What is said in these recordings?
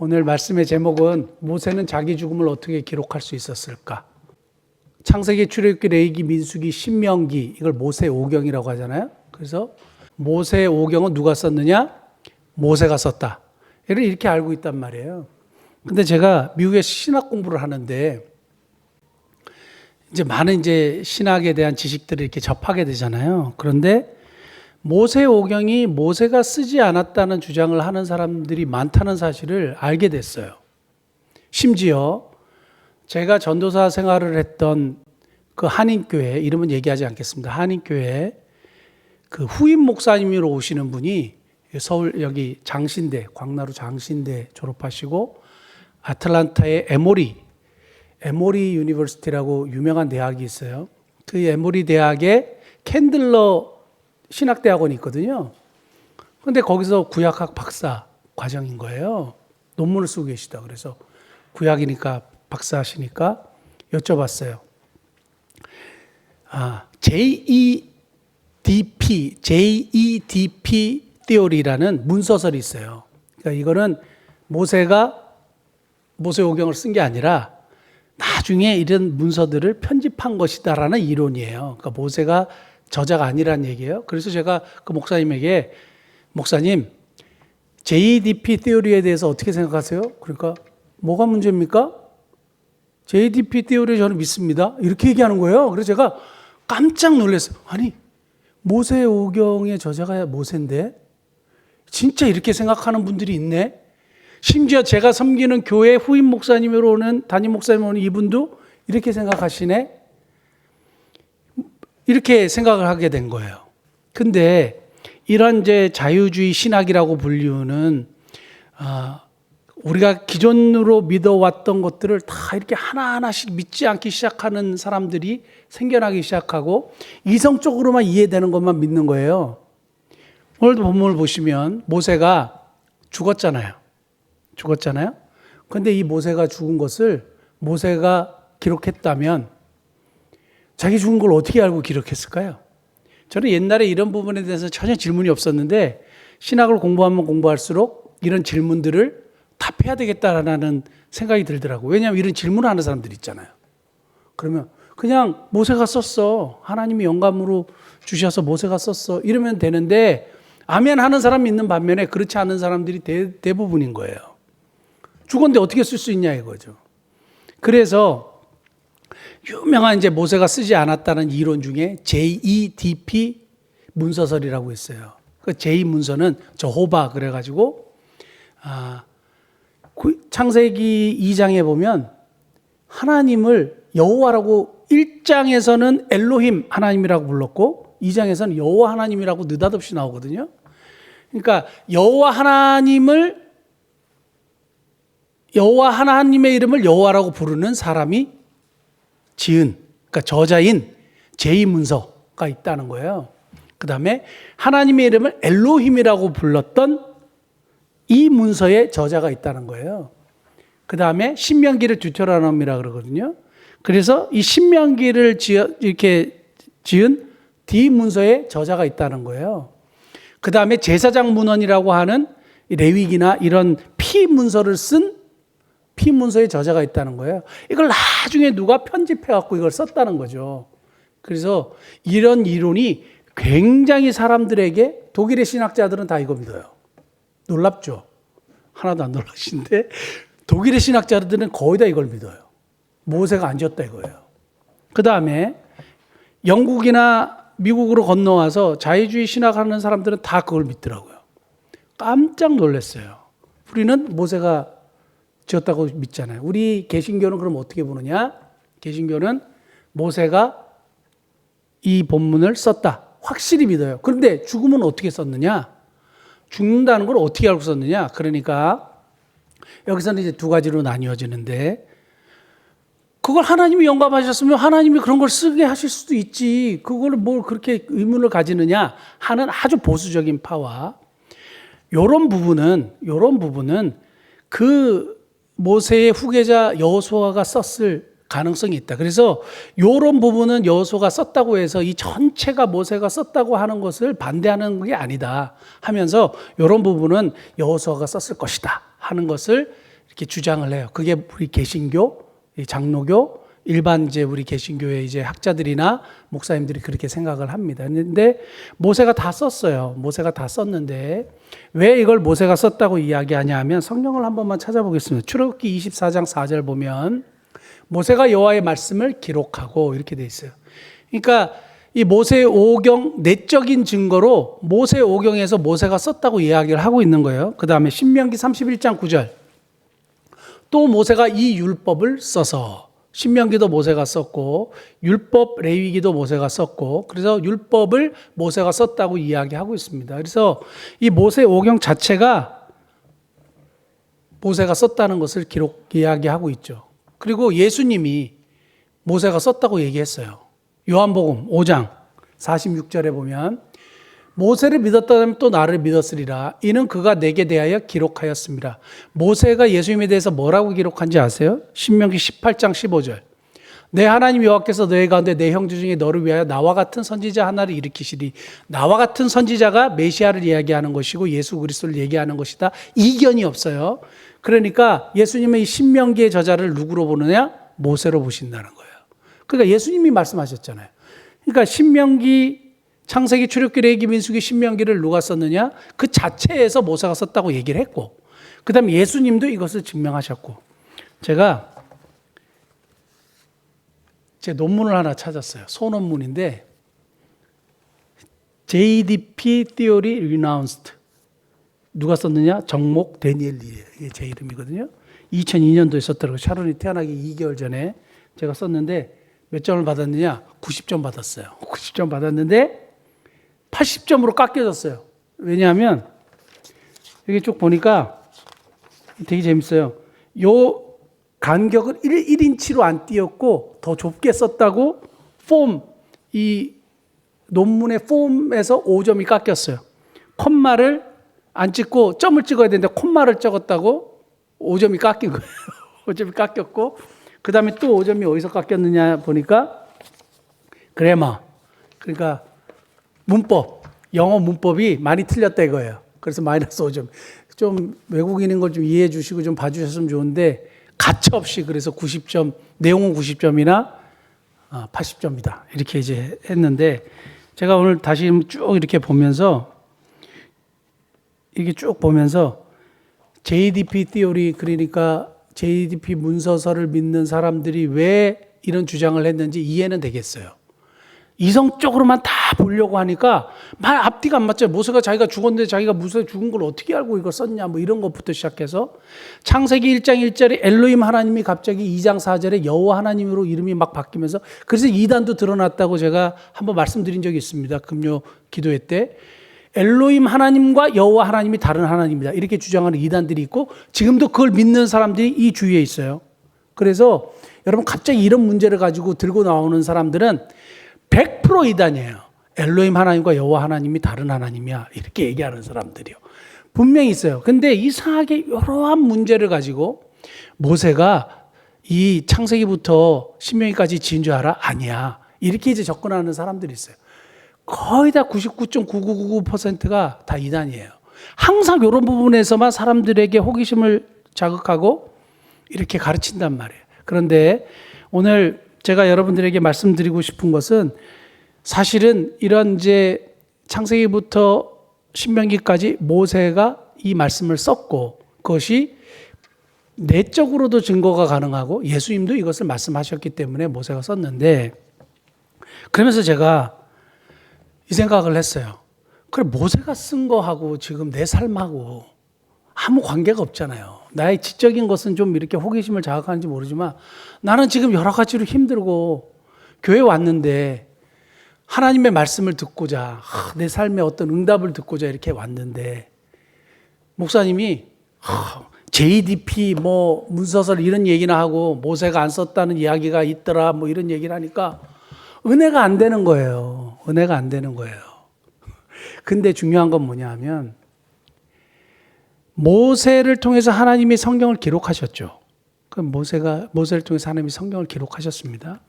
오늘 말씀의 제목은 모세는 자기 죽음을 어떻게 기록할 수 있었을까? 창세기, 출애굽기, 레위기, 민수기, 신명기 이걸 모세 오경이라고 하잖아요. 그래서 모세 오경은 누가 썼느냐? 모세가 썼다. 이렇게 알고 있단 말이에요. 근데 제가 미국에 신학 공부를 하는데 이제 많은 신학에 대한 지식들을 이렇게 접하게 되잖아요. 그런데 모세 오경이 모세가 쓰지 않았다는 주장을 하는 사람들이 많다는 사실을 알게 됐어요. 심지어 제가 전도사 생활을 했던 그 한인교회, 이름은 얘기하지 않겠습니다. 한인교회 그 후임 목사님으로 오시는 분이 서울 여기 장신대, 광나루 장신대 졸업하시고 아틀란타의 에모리 유니버시티라고 유명한 대학이 있어요. 그 에모리 대학에 캔들러 신학대학원이 있거든요. 근데 거기서 구약학 박사 과정인 거예요. 논문을 쓰고 계시다. 그래서 구약이니까 박사시니까 여쭤봤어요. JEDP theory라는 문서설이 있어요. 그러니까 이거는 모세가 모세오경을 쓴 게 아니라 나중에 이런 문서들을 편집한 것이다라는 이론이에요. 그러니까 모세가 저자가 아니란 얘기예요. 그래서 제가 그 목사님에게 목사님 JEDP theory에 대해서 어떻게 생각하세요? 그러니까 뭐가 문제입니까? JEDP theory 저는 믿습니다. 이렇게 얘기하는 거예요. 그래서 제가 깜짝 놀랐어요. 아니 모세오경의 저자가 모세인데 진짜 이렇게 생각하는 분들이 있네. 심지어 제가 섬기는 교회 후임 목사님으로 오는 담임 목사님으로 오는 이분도 이렇게 생각하시네. 이렇게 생각을 하게 된 거예요. 근데 이런 자유주의 신학이라고 불리우는 우리가 기존으로 믿어왔던 것들을 다 이렇게 하나하나씩 믿지 않기 시작하는 사람들이 생겨나기 시작하고 이성적으로만 이해되는 것만 믿는 거예요. 오늘도 본문을 보시면 모세가 죽었잖아요. 그런데 이 모세가 죽은 것을 모세가 기록했다면 자기 죽은 걸 어떻게 알고 기록했을까요? 저는 옛날에 이런 부분에 대해서 전혀 질문이 없었는데 신학을 공부하면 공부할수록 이런 질문들을 답해야 되겠다라는 생각이 들더라고요. 왜냐하면 이런 질문을 하는 사람들이 있잖아요. 그러면 그냥 모세가 썼어. 하나님이 영감으로 주셔서 모세가 썼어. 이러면 되는데 아멘 하는 사람이 있는 반면에 그렇지 않은 사람들이 대부분인 거예요. 죽었는데 어떻게 쓸 수 있냐 이거죠. 그래서 유명한 모세가 쓰지 않았다는 이론 중에 JEDP 문서설이라고 있어요. 그 J 문서는 저호바 그래가지고 창세기 2장에 보면 하나님을 여호와라고 1장에서는 엘로힘 하나님이라고 불렀고 2장에서는 여호와 하나님이라고 느닷없이 나오거든요. 그러니까 여호와 하나님의 이름을 여호와라고 부르는 사람이 그러니까 저자인 제2 문서가 있다는 거예요. 그 다음에 하나님의 이름을 엘로힘이라고 불렀던 이 문서의 저자가 있다는 거예요. 그 다음에 신명기를 듀테로노미라고 그러거든요. 그래서 이 신명기를 이렇게 지은 D 문서의 저자가 있다는 거예요. 그 다음에 제사장 문헌이라고 하는 레위기나 이런 피 문서를 쓴 피 문서의 저자가 있다는 거예요. 이걸 나중에 누가 편집해갖고 이걸 썼다는 거죠. 그래서 이런 이론이 굉장히 사람들에게 독일의 신학자들은 다 이거 믿어요. 놀랍죠? 하나도 안 놀라신데 독일의 신학자들은 거의 다 이걸 믿어요. 모세가 안 지었다 이거예요. 그 다음에 영국이나 미국으로 건너와서 자유주의 신학하는 사람들은 다 그걸 믿더라고요. 깜짝 놀랐어요. 우리는 모세가 지었다고 믿잖아요. 우리 개신교는 그럼 어떻게 보느냐? 개신교는 모세가 이 본문을 썼다. 확실히 믿어요. 그런데 죽음은 어떻게 썼느냐? 죽는다는 걸 어떻게 알고 썼느냐? 그러니까 여기서는 두 가지로 나뉘어지는데 그걸 하나님이 영감하셨으면 하나님이 그런 걸 쓰게 하실 수도 있지. 그걸 뭘 그렇게 의문을 가지느냐 하는 아주 보수적인 파와 이런 부분은 그 모세의 후계자 여호수아가 썼을 가능성이 있다. 그래서 이런 부분은 여호수아가 썼다고 해서 이 전체가 모세가 썼다고 하는 것을 반대하는 게 아니다 하면서 이런 부분은 여호수아가 썼을 것이다 하는 것을 이렇게 주장을 해요. 그게 우리 개신교, 장로교, 일반 이제 우리 개신교의 이제 학자들이나 목사님들이 그렇게 생각을 합니다. 그런데 모세가 다 썼어요. 모세가 다 썼는데 왜 이걸 모세가 썼다고 이야기하냐 하면 성경을 한 번만 찾아보겠습니다. 출애굽기 24장 4절 보면 모세가 여호와의 말씀을 기록하고 이렇게 돼 있어요. 그러니까 이 모세의 오경 내적인 증거로 모세의 오경에서 모세가 썼다고 이야기를 하고 있는 거예요. 그 다음에 신명기 31장 9절 또 모세가 이 율법을 써서 신명기도 모세가 썼고 율법 레위기도 모세가 썼고 그래서 율법을 모세가 썼다고 이야기하고 있습니다. 그래서 이 모세 오경 자체가 모세가 썼다는 것을 이야기하고 있죠. 그리고 예수님이 모세가 썼다고 얘기했어요. 요한복음 5장 46절에 보면 모세를 믿었다면 또 나를 믿었으리라. 이는 그가 내게 대하여 기록하였습니다. 모세가 예수님에 대해서 뭐라고 기록한지 아세요? 신명기 18장 15절. 내 하나님 여호와께서 너희 가운데 내 형제 중에 너를 위하여 나와 같은 선지자 하나를 일으키시리. 나와 같은 선지자가 메시아를 이야기하는 것이고 예수 그리스도를 얘기하는 것이다. 이견이 없어요. 그러니까 예수님의 이 신명기의 저자를 누구로 보느냐? 모세로 보신다는 거예요. 그러니까 예수님이 말씀하셨잖아요. 그러니까 신명기, 창세기, 출애굽기, 레위기, 민수기, 신명기를 누가 썼느냐? 그 자체에서 모세가 썼다고 얘기를 했고 그 다음에 예수님도 이것을 증명하셨고 제가 제 논문을 하나 찾았어요. 소논문인데 JDP Theory Renounced 누가 썼느냐? 정목 데니엘리예요. 이게 제 이름이거든요. 2002년도에 썼더라고요. 샤론이 태어나기 2개월 전에 제가 썼는데 몇 점을 받았느냐? 90점 받았어요. 90점 받았는데 80점으로 깎여졌어요. 왜냐하면 여기 쭉 보니까 되게 재밌어요. 요 간격을 1인치로 안 띄었고 더 좁게 썼다고 이 논문의 폼에서 5점이 깎였어요. 콤마를 안 찍고 점을 찍어야 되는데 콤마를 찍었다고 5점이 깎인 거예요. 5점이 깎였고 그 다음에 또 5점이 어디서 깎였느냐 보니까 그래머, 그러니까 문법, 영어 문법이 많이 틀렸다 이거예요. 그래서 마이너스 5점. 좀 외국인인 걸 좀 이해해 주시고 좀 봐주셨으면 좋은데 가차없이 그래서 90점, 내용은 90점이나 80점이다. 이렇게 이제 했는데 제가 오늘 다시 쭉 이렇게 보면서 이게 쭉 보면서 JDP Theory 그러니까 JDP 문서서를 믿는 사람들이 왜 이런 주장을 했는지 이해는 되겠어요. 이성적으로만 다 보려고 하니까 말 앞뒤가 안 맞죠. 모세가 자기가 죽었는데 자기가 무슨 죽은 걸 어떻게 알고 이거 썼냐 뭐 이런 것부터 시작해서 창세기 1장 1절에 엘로힘 하나님이 갑자기 2장 4절에 여호와 하나님으로 이름이 막 바뀌면서 그래서 이단도 드러났다고 제가 한번 말씀드린 적이 있습니다. 금요 기도회 때 엘로힘 하나님과 여호와 하나님이 다른 하나님이다 이렇게 주장하는 이단들이 있고 지금도 그걸 믿는 사람들이 이 주위에 있어요. 그래서 여러분 갑자기 이런 문제를 가지고 들고 나오는 사람들은 100% 이단이에요. 엘로힘 하나님과 여호와 하나님이 다른 하나님이야 이렇게 얘기하는 사람들이요. 분명히 있어요. 근데 이상하게 여러한 문제를 가지고 모세가 이 창세기부터 신명기까지 지은 줄 알아? 아니야. 이렇게 이제 접근하는 사람들이 있어요. 거의 다 99.9999%가 다 이단이에요. 항상 이런 부분에서만 사람들에게 호기심을 자극하고 이렇게 가르친단 말이에요. 그런데 오늘 제가 여러분들에게 말씀드리고 싶은 것은 사실은 이런 이제 창세기부터 신명기까지 모세가 이 말씀을 썼고 그것이 내적으로도 증거가 가능하고 예수님도 이것을 말씀하셨기 때문에 모세가 썼는데 그러면서 제가 이 생각을 했어요. 그래 모세가 쓴 거하고 지금 내 삶하고 아무 관계가 없잖아요. 나의 지적인 것은 좀 이렇게 호기심을 자극하는지 모르지만 나는 지금 여러 가지로 힘들고 교회 왔는데 하나님의 말씀을 듣고자 내 삶의 어떤 응답을 듣고자 이렇게 왔는데 목사님이 JDP 뭐 문서설 이런 얘기나 하고 모세가 안 썼다는 이야기가 있더라 뭐 이런 얘기를 하니까 은혜가 안 되는 거예요. 은혜가 안 되는 거예요. 근데 중요한 건 뭐냐 하면 모세를 통해서 하나님이 성경을 기록하셨죠. 그 모세를 통해서 하나님이 성경을 기록하셨습니다.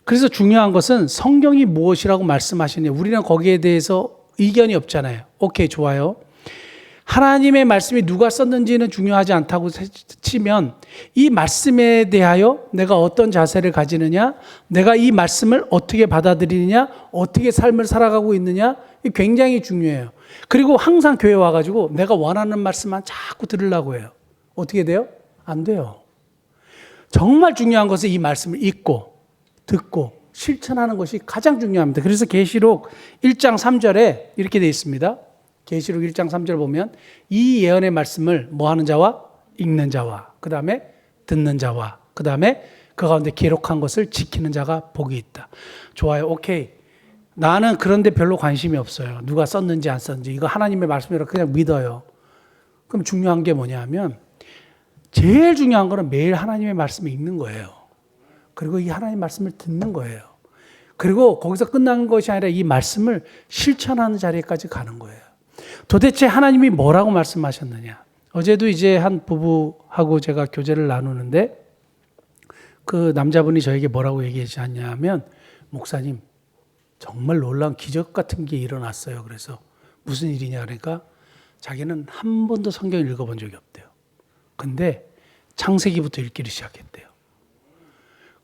그래서 중요한 것은 성경이 무엇이라고 말씀하시느냐. 우리는 거기에 대해서 의견이 없잖아요. 오케이, 좋아요. 하나님의 말씀이 누가 썼는지는 중요하지 않다고 치면 이 말씀에 대하여 내가 어떤 자세를 가지느냐, 내가 이 말씀을 어떻게 받아들이느냐, 어떻게 삶을 살아가고 있느냐, 이 굉장히 중요해요. 그리고 항상 교회 와가지고 내가 원하는 말씀만 자꾸 들으려고 해요. 어떻게 돼요? 안 돼요. 정말 중요한 것은 이 말씀을 읽고 듣고 실천하는 것이 가장 중요합니다. 그래서 계시록 1장 3절에 이렇게 되어 있습니다. 계시록 1장 3절 보면 이 예언의 말씀을 뭐 하는 자와 읽는 자와 그 다음에 듣는 자와 그 다음에 그 가운데 기록한 것을 지키는 자가 복이 있다. 좋아요. 오케이. 나는 그런데 별로 관심이 없어요. 누가 썼는지 안 썼는지. 이거 하나님의 말씀이라 그냥 믿어요. 그럼 중요한 게 뭐냐면 제일 중요한 거는 매일 하나님의 말씀을 읽는 거예요. 그리고 이 하나님의 말씀을 듣는 거예요. 그리고 거기서 끝나는 것이 아니라 이 말씀을 실천하는 자리까지 가는 거예요. 도대체 하나님이 뭐라고 말씀하셨느냐. 어제도 이제 한 부부하고 제가 교제를 나누는데 그 남자분이 저에게 뭐라고 얘기하냐면 목사님 정말 놀라운 기적 같은 게 일어났어요. 그래서 무슨 일이냐 그러니까 자기는 한 번도 성경을 읽어본 적이 없대요. 근데 창세기부터 읽기를 시작했대요.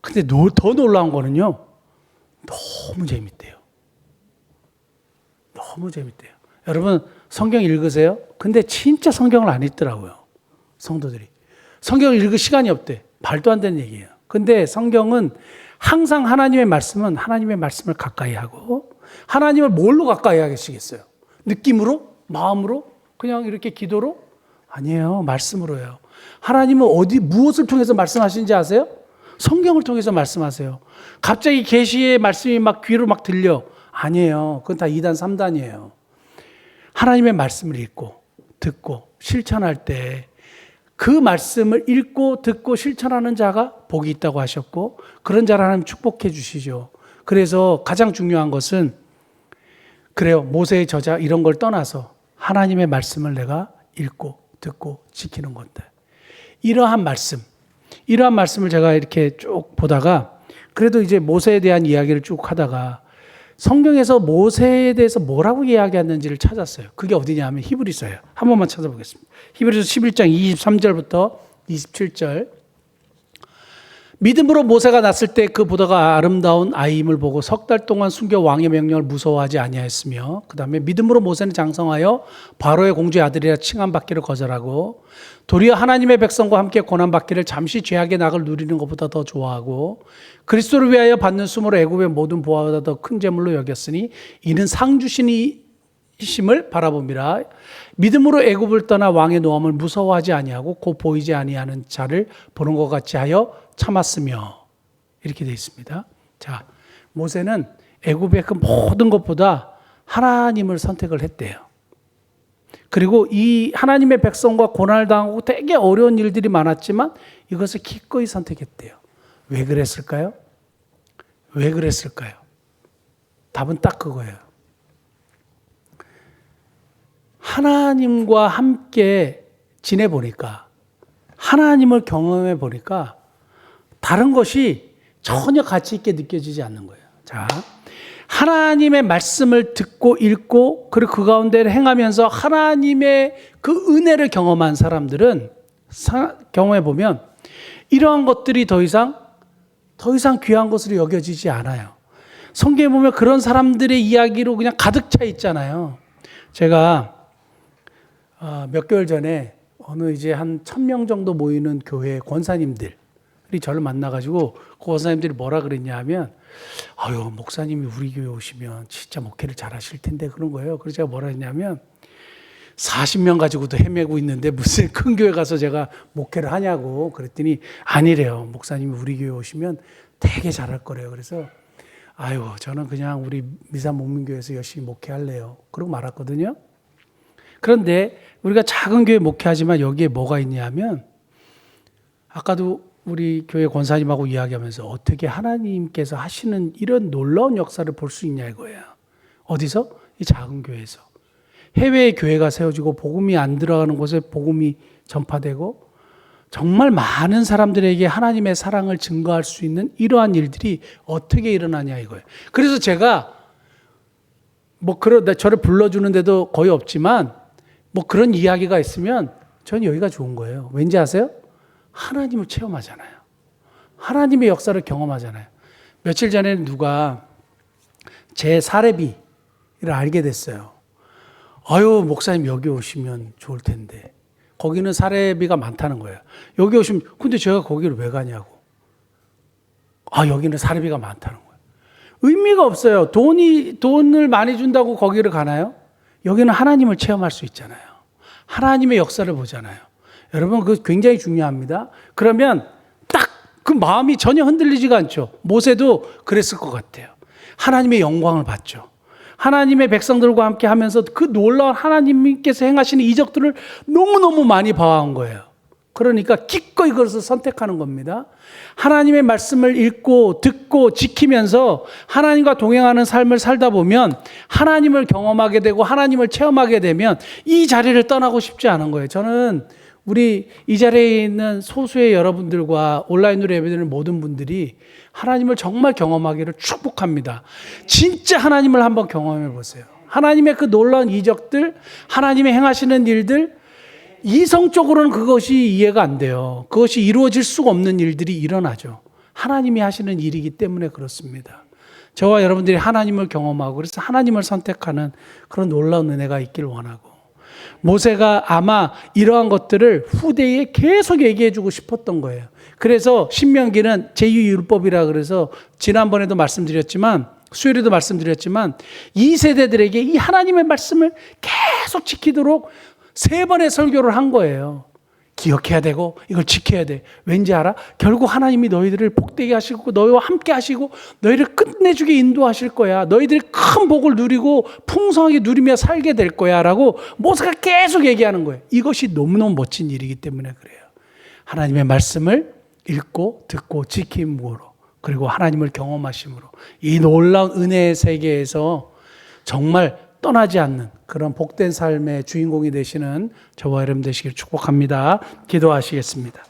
근데 더 놀라운 거는요. 너무 재밌대요. 너무 재밌대요. 여러분 성경 읽으세요? 근데 진짜 성경을 안 읽더라고요. 성도들이. 성경을 읽을 시간이 없대. 말도 안 되는 얘기예요. 근데 성경은 항상 하나님의 말씀은 하나님의 말씀을 가까이 하고 하나님을 뭘로 가까이 하시겠어요? 느낌으로? 마음으로? 그냥 이렇게 기도로? 아니에요. 말씀으로요. 하나님은 무엇을 통해서 말씀하시는지 아세요? 성경을 통해서 말씀하세요. 갑자기 계시의 말씀이 막 귀로 막 들려. 아니에요. 그건 다 2단, 3단이에요. 하나님의 말씀을 읽고 듣고 실천할 때 그 말씀을 읽고 듣고 실천하는 자가 복이 있다고 하셨고 그런 자를 하나님 축복해 주시죠. 그래서 가장 중요한 것은 그래요. 모세의 저작 이런 걸 떠나서 하나님의 말씀을 내가 읽고 듣고 지키는 건데 이러한 말씀을 제가 이렇게 쭉 보다가 그래도 이제 모세에 대한 이야기를 쭉 하다가 성경에서 모세에 대해서 뭐라고 이야기했는지를 찾았어요. 그게 어디냐면 히브리서예요. 한 번만 찾아보겠습니다. 히브리서 11장 23절부터 27절. 믿음으로 모세가 났을 때 그 보다가 아름다운 아이임을 보고 석 달 동안 숨겨 왕의 명령을 무서워하지 아니하였으며 그 다음에 믿음으로 모세는 장성하여 바로의 공주의 아들이라 칭함받기를 거절하고 도리어 하나님의 백성과 함께 고난받기를 잠시 죄악의 낙을 누리는 것보다 더 좋아하고 그리스도를 위하여 받는 수모로 애굽의 모든 보화보다 더 큰 재물로 여겼으니 이는 상 주시니심을 바라봅니다. 믿음으로 애굽을 떠나 왕의 노함을 무서워하지 아니하고 곧 보이지 아니하는 자를 보는 것 같이 하여 참았으며 이렇게 되어 있습니다. 자, 모세는 애굽의 그 모든 것보다 하나님을 선택을 했대요. 그리고 이 하나님의 백성과 고난을 당하고 되게 어려운 일들이 많았지만 이것을 기꺼이 선택했대요. 왜 그랬을까요? 왜 그랬을까요? 답은 딱 그거예요. 하나님과 함께 지내보니까 하나님을 경험해 보니까 다른 것이 전혀 가치 있게 느껴지지 않는 거예요. 자, 하나님의 말씀을 듣고 읽고 그리고 그 가운데 행하면서 하나님의 그 은혜를 경험한 사람들은 경험해 보면 이러한 것들이 더 이상 귀한 것으로 여겨지지 않아요. 성경에 보면 그런 사람들의 이야기로 그냥 가득 차 있잖아요. 제가 몇 개월 전에 어느 이제 한 1,000명 정도 모이는 교회 권사님들이 저를 만나가지고 그 권사님들이 뭐라 그랬냐 하면 아유 목사님이 우리 교회 오시면 진짜 목회를 잘하실 텐데 그런 거예요. 그래서 제가 뭐라 했냐면 40명 가지고도 헤매고 있는데 무슨 큰 교회 가서 제가 목회를 하냐고 그랬더니 아니래요. 목사님이 우리 교회 오시면 되게 잘할 거래요. 그래서 아유 저는 그냥 우리 미산 목민교회에서 열심히 목회할래요. 그러고 말았거든요. 그런데 우리가 작은 교회 목회하지만 여기에 뭐가 있냐면 아까도 우리 교회 권사님하고 이야기하면서 어떻게 하나님께서 하시는 이런 놀라운 역사를 볼 수 있냐 이거예요. 어디서? 이 작은 교회에서. 해외에 교회가 세워지고 복음이 안 들어가는 곳에 복음이 전파되고 정말 많은 사람들에게 하나님의 사랑을 증거할 수 있는 이러한 일들이 어떻게 일어나냐 이거예요. 그래서 제가 저를 불러주는데도 거의 없지만 뭐 그런 이야기가 있으면 저는 여기가 좋은 거예요. 왠지 아세요? 하나님을 체험하잖아요. 하나님의 역사를 경험하잖아요. 며칠 전에 누가 제 사례비를 알게 됐어요. 아유, 목사님 여기 오시면 좋을 텐데. 거기는 사례비가 많다는 거예요. 여기 오시면, 근데 제가 거기를 왜 가냐고. 아, 여기는 사례비가 많다는 거예요. 의미가 없어요. 돈을 많이 준다고 거기를 가나요? 여기는 하나님을 체험할 수 있잖아요. 하나님의 역사를 보잖아요. 여러분, 그거 굉장히 중요합니다. 그러면 딱 그 마음이 전혀 흔들리지가 않죠. 모세도 그랬을 것 같아요. 하나님의 영광을 봤죠. 하나님의 백성들과 함께 하면서 그 놀라운 하나님께서 행하시는 이적들을 너무너무 많이 봐온 거예요. 그러니까 기꺼이 그것을 선택하는 겁니다. 하나님의 말씀을 읽고 듣고 지키면서 하나님과 동행하는 삶을 살다 보면 하나님을 경험하게 되고 하나님을 체험하게 되면 이 자리를 떠나고 싶지 않은 거예요. 저는 우리 이 자리에 있는 소수의 여러분들과 온라인으로 예배드리는 모든 분들이 하나님을 정말 경험하기를 축복합니다. 진짜 하나님을 한번 경험해 보세요. 하나님의 그 놀라운 이적들, 하나님의 행하시는 일들, 이성적으로는 그것이 이해가 안 돼요. 그것이 이루어질 수가 없는 일들이 일어나죠. 하나님이 하시는 일이기 때문에 그렇습니다. 저와 여러분들이 하나님을 경험하고 그래서 하나님을 선택하는 그런 놀라운 은혜가 있길 원하고, 모세가 아마 이러한 것들을 후대에 계속 얘기해 주고 싶었던 거예요. 그래서 신명기는 제2율법이라 그래서 지난번에도 말씀드렸지만, 수요일에도 말씀드렸지만, 이 세대들에게 이 하나님의 말씀을 계속 지키도록 3번의 설교를 한 거예요. 기억해야 되고 이걸 지켜야 돼. 왠지 알아? 결국 하나님이 너희들을 복되게 하시고 너희와 함께 하시고 너희를 끝내주게 인도하실 거야. 너희들이 큰 복을 누리고 풍성하게 누리며 살게 될 거야 라고 모세가 계속 얘기하는 거예요. 이것이 너무너무 멋진 일이기 때문에 그래요. 하나님의 말씀을 읽고 듣고 지킴으로, 그리고 하나님을 경험하심으로 이 놀라운 은혜의 세계에서 정말 떠나지 않는 그런 복된 삶의 주인공이 되시는 저와 여러분 되시길 축복합니다. 기도하시겠습니다.